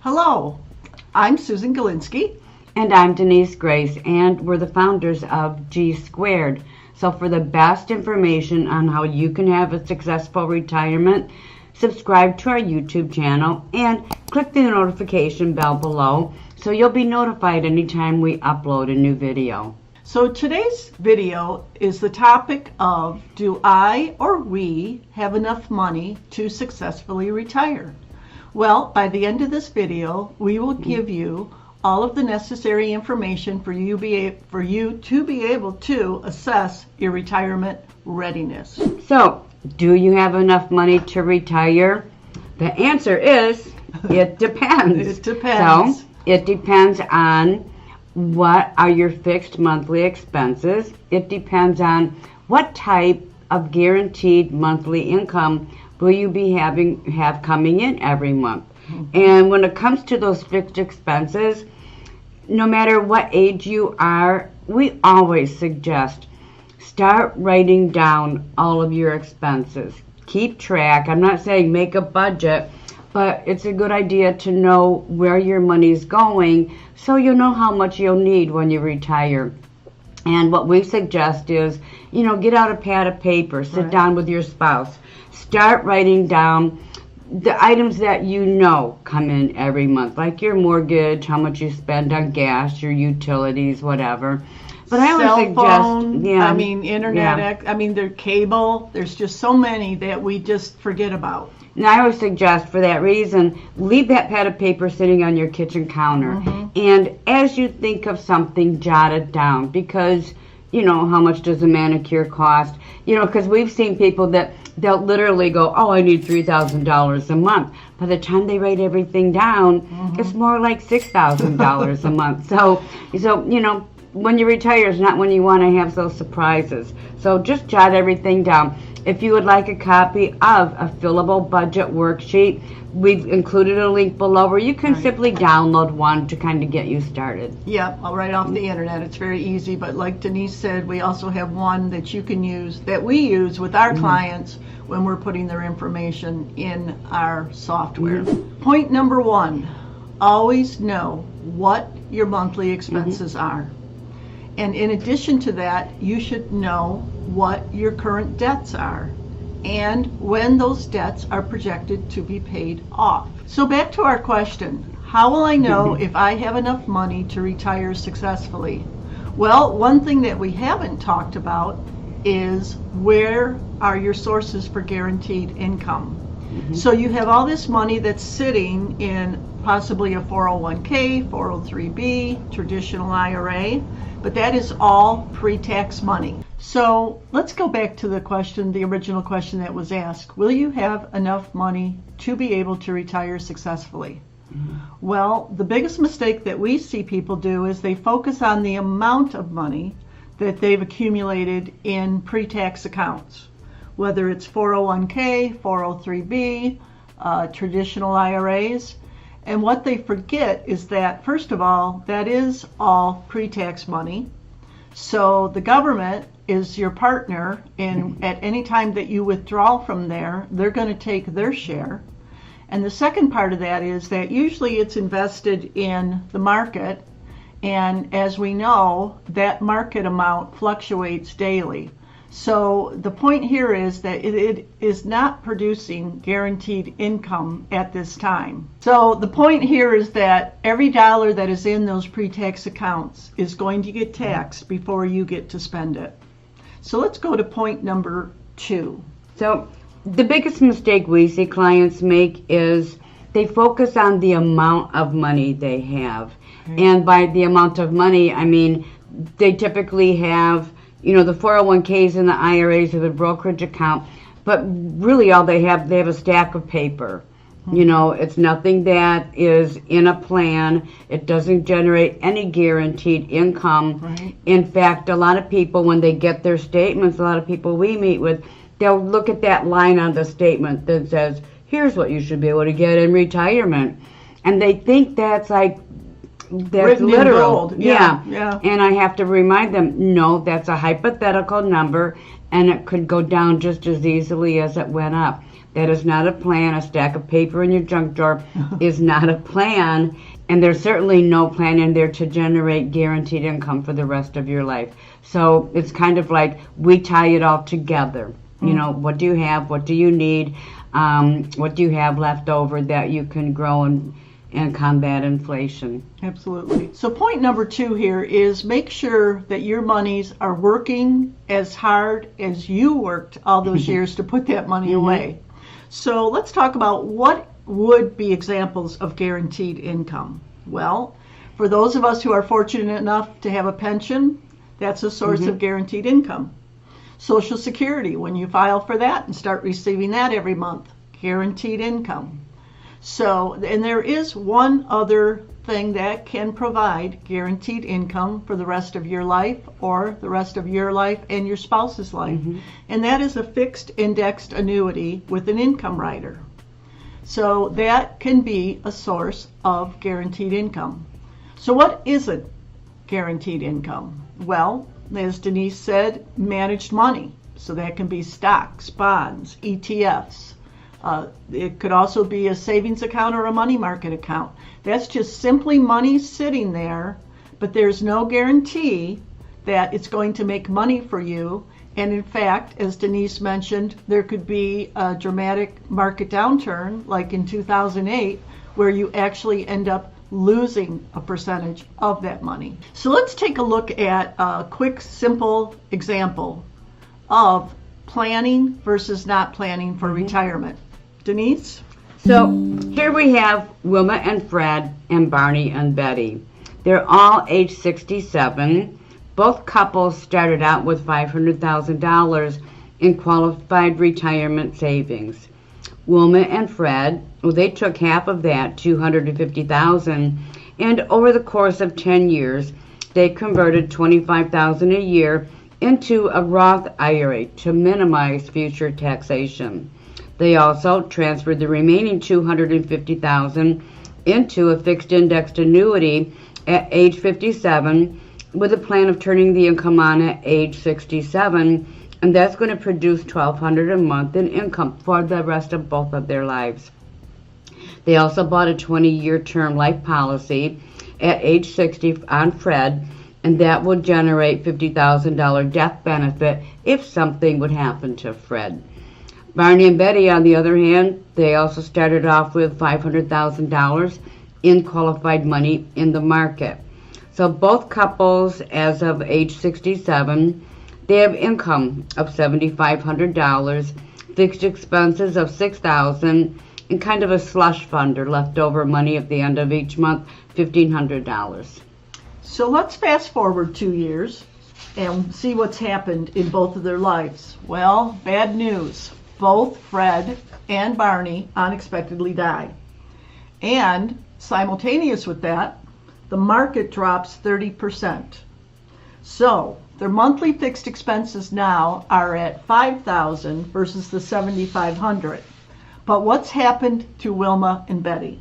Hello, I'm Susan Galinsky. And I'm Denise Grace, and we're the founders of G Squared. So for the best information on how you can have a successful retirement, subscribe to our YouTube channel and click the notification bell below so you'll be notified anytime we upload a new video. So today's video is the topic of, do I or we have enough money to successfully retire? Well, by the end of this video, we will give you all of the necessary information for you to be able to assess your retirement readiness. So, do you have enough money to retire? The answer is, it depends. It depends. So, it depends on what are your fixed monthly expenses. It depends on what type of guaranteed monthly income will you be have coming in every month. And when it comes to those fixed expenses, no matter what age you are, we always suggest start writing down all of your expenses. Keep track. I'm not saying make a budget, but it's a good idea to know where your money's going so you'll know how much you'll need when you retire. And what we suggest is, get out a pad of paper, sit down with your spouse, start writing down the items that come in every month, like your mortgage, how much you spend on gas, your utilities, whatever. But I always suggest, internet, their cable. There's just so many that we just forget about. And I always suggest, for that reason, leave that pad of paper sitting on your kitchen counter. And as you think of something, jot it down, because how much does a manicure cost? Because we've seen people that they'll literally go, oh, I need $3,000 a month. By the time they write everything down, it's more like $6,000 a month. So when you retire is not when you want to have those surprises. So just jot everything down. If you would like a copy of a fillable budget worksheet, we've included a link below where you can simply download one to kind of get you started. Yeah, right off the internet. It's very easy, but like Denise said, we also have one that you can use, that we use with our clients when we're putting their information in our software. Point number 1, always know what your monthly expenses are. And in addition to that, you should know what your current debts are and when those debts are projected to be paid off. So back to our question, how will I know if I have enough money to retire successfully? Well, one thing that we haven't talked about is, where are your sources for guaranteed income? So you have all this money that's sitting in possibly a 401k, 403b, traditional IRA, but that is all pre-tax money. So let's go back to the original question that was asked. Will you have enough money to be able to retire successfully? Well, the biggest mistake that we see people do is they focus on the amount of money that they've accumulated in pre-tax accounts, whether it's 401k, 403b, traditional IRAs. And what they forget is that, first of all, that is all pre-tax money. So the government is your partner, and at any time that you withdraw from there, they're going to take their share. And the second part of that is that usually it's invested in the market, and as we know, that market amount fluctuates daily. So the point here is that it is not producing guaranteed income at this time. So the point here is that every dollar that is in those pre-tax accounts is going to get taxed before you get to spend it. So let's go to point number 2. So the biggest mistake we see clients make is they focus on the amount of money they have. And by the amount of money, I mean they typically have the 401ks and the IRAs have a brokerage account, but really all they have a stack of paper. It's nothing that is in a plan. It doesn't generate any guaranteed income. In fact, a lot of people, when they get their statements, a lot of people we meet with, they'll look at that line on the statement that says, here's what you should be able to get in retirement. And they think that's like that's written in literal. gold. Yeah. And I have to remind them, no, that's a hypothetical number, and it could go down just as easily as it went up. That is not a plan. A stack of paper in your junk drawer is not a plan. And there's certainly no plan in there to generate guaranteed income for the rest of your life. So it's kind of like we tie it all together. You know, what do you have? What do you need? What do you have left over that you can grow and combat inflation? Absolutely. So point number 2 here is make sure that your monies are working as hard as you worked all those years to put that money away. So let's talk about what would be examples of guaranteed income. Well, for those of us who are fortunate enough to have a pension, that's a source of guaranteed income. Social Security, when you file for that and start receiving that every month, guaranteed income. So, and there is one other thing that can provide guaranteed income for the rest of your life or the rest of your life and your spouse's life. And that is a fixed indexed annuity with an income rider. So that can be a source of guaranteed income. So what isn't guaranteed income? Well, as Denise said, managed money. So that can be stocks, bonds, ETFs. It could also be a savings account or a money market account. That's just simply money sitting there, but there's no guarantee that it's going to make money for you. And in fact, as Denise mentioned, there could be a dramatic market downturn like in 2008 where you actually end up losing a percentage of that money. So let's take a look at a quick, simple example of planning versus not planning for retirement. Denise? So here we have Wilma and Fred and Barney and Betty. They're all age 67. Both couples started out with $500,000 in qualified retirement savings. Wilma and Fred, well, they took half of that, $250,000, and over the course of 10 years, they converted $25,000 a year into a Roth IRA to minimize future taxation. They also transferred the remaining $250,000 into a fixed indexed annuity at age 57 with a plan of turning the income on at age 67, and that's going to produce $1,200 a month in income for the rest of both of their lives. They also bought a 20-year term life policy at age 60 on Fred, and that would generate $50,000 death benefit if something would happen to Fred. Barney and Betty, on the other hand, they also started off with $500,000 in qualified money in the market. So both couples, as of age 67, they have income of $7,500, fixed expenses of $6,000, and kind of a slush fund or leftover money at the end of each month, $1,500. So let's fast forward 2 years and see what's happened in both of their lives. Well, bad news. Both Fred and Barney unexpectedly die. And simultaneous with that, the market drops 30%. So their monthly fixed expenses now are at $5,000 versus the $7,500. But what's happened to Wilma and Betty?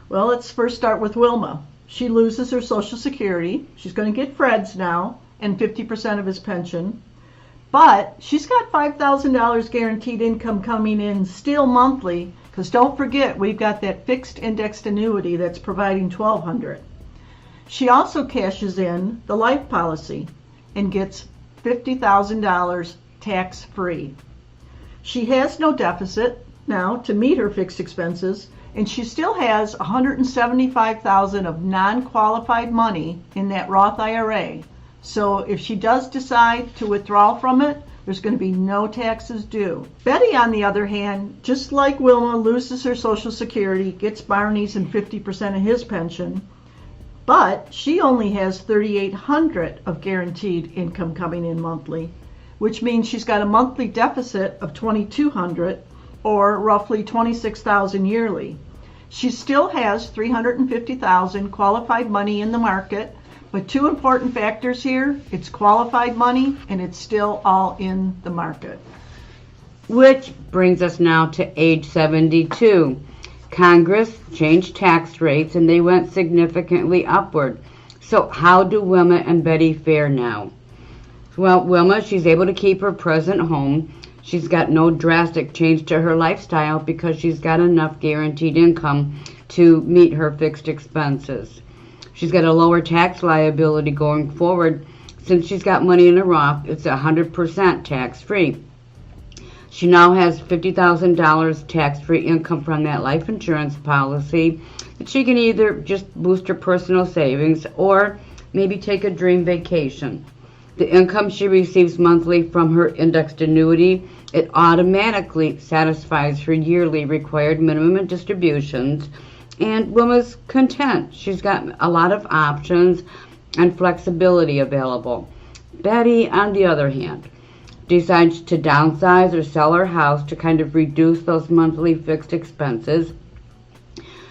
Well, let's first start with Wilma. She loses her Social Security. She's going to get Fred's now and 50% of his pension. But she's got $5,000 guaranteed income coming in still monthly, because don't forget, we've got that fixed indexed annuity that's providing $1,200. She also cashes in the life policy and gets $50,000 tax-free. She has no deficit now to meet her fixed expenses, and she still has $175,000 of non-qualified money in that Roth IRA. So if she does decide to withdraw from it, there's going to be no taxes due. Betty, on the other hand, just like Wilma, loses her Social Security, gets Barney's and 50% of his pension, but she only has $3,800 of guaranteed income coming in monthly, which means she's got a monthly deficit of $2,200 or roughly $26,000 yearly. She still has $350,000 qualified money in the market, but two important factors here: it's qualified money and it's still all in the market. Which brings us now to age 72. Congress changed tax rates and they went significantly upward. So how do Wilma and Betty fare now? Well, Wilma, she's able to keep her present home. She's got no drastic change to her lifestyle because she's got enough guaranteed income to meet her fixed expenses. She's got a lower tax liability going forward. Since she's got money in a Roth, it's 100% tax-free. She now has $50,000 tax-free income from that life insurance policy that she can either just boost her personal savings or maybe take a dream vacation. The income she receives monthly from her indexed annuity, it automatically satisfies her yearly required minimum distributions, and Wilma's content. She's got a lot of options and flexibility available. Betty, on the other hand, decides to downsize or sell her house to kind of reduce those monthly fixed expenses.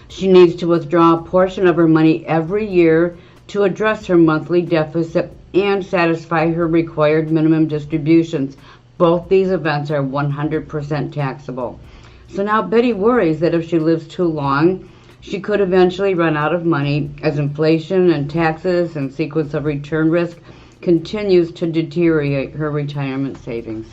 She needs to withdraw a portion of her money every year to address her monthly deficit and satisfy her required minimum distributions. Both these events are 100% taxable. So now Betty worries that if she lives too long, she could eventually run out of money as inflation and taxes and sequence of return risk continues to deteriorate her retirement savings.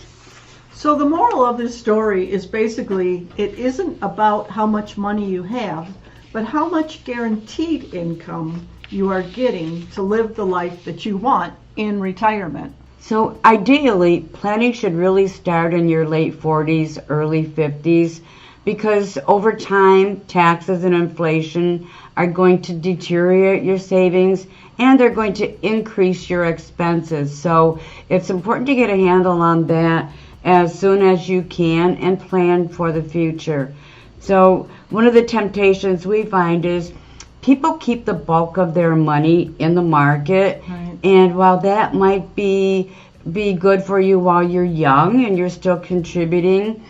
So the moral of this story is basically it isn't about how much money you have, but how much guaranteed income you are getting to live the life that you want in retirement. So ideally, planning should really start in your late 40s, early 50s, because over time, taxes and inflation are going to deteriorate your savings and they're going to increase your expenses. So it's important to get a handle on that as soon as you can and plan for the future. So one of the temptations we find is people keep the bulk of their money in the market, right. And while that might be good for you while you're young and you're still contributing,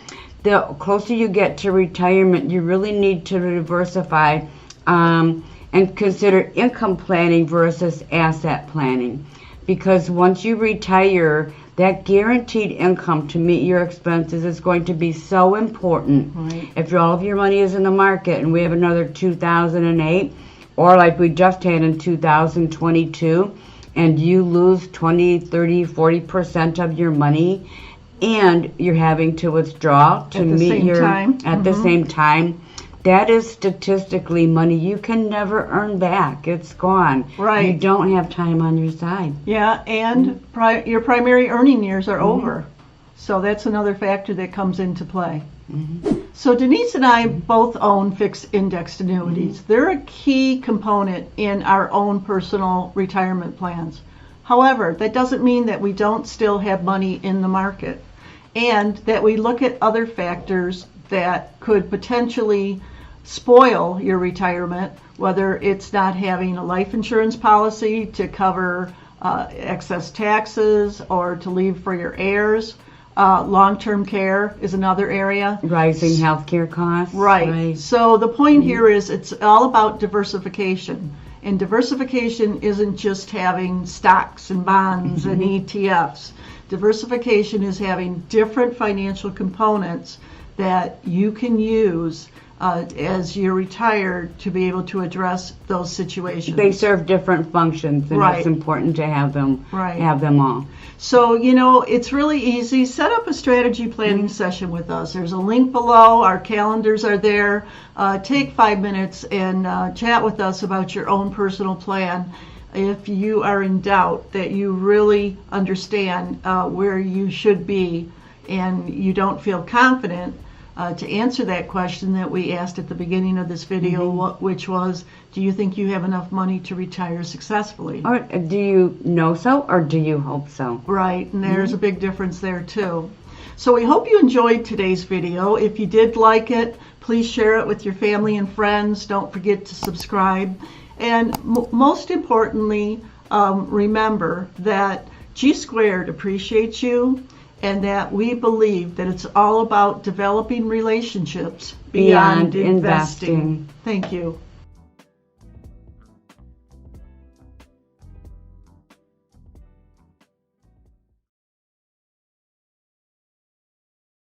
the closer you get to retirement, you really need to diversify and consider income planning versus asset planning. Because once you retire, that guaranteed income to meet your expenses is going to be so important. Right. If all of your money is in the market and we have another 2008, or like we just had in 2022, and you lose 20, 30, 40% of your money, and you're having to withdraw to meet your at the same time, that is statistically money you can never earn back. It's gone. Right. You don't have time on your side. Yeah, and your primary earning years are over. So that's another factor that comes into play. So Denise and I both own fixed indexed annuities. They're a key component in our own personal retirement plans. However, that doesn't mean that we don't still have money in the market and that we look at other factors that could potentially spoil your retirement, whether it's not having a life insurance policy to cover excess taxes or to leave for your heirs. Long-term care is another area. Rising healthcare costs. Right. So the point here is it's all about diversification. And diversification isn't just having stocks and bonds and ETFs. Diversification is having different financial components that you can use as you're retired to be able to address those situations. They serve different functions, and Right. it's important to have them Right. have them all. So, it's really easy. Set up a strategy planning session with us. There's a link below. Our calendars are there. Take 5 minutes and chat with us about your own personal plan. If you are in doubt that you really understand where you should be and you don't feel confident to answer that question that we asked at the beginning of this video, which was, do you think you have enough money to retire successfully? Or do you know so, or do you hope so? Right, and there's a big difference there too. So we hope you enjoyed today's video. If you did like it, please share it with your family and friends. Don't forget to subscribe. And most importantly, remember that G Squared appreciates you, and that we believe that it's all about developing relationships beyond investing. Thank you.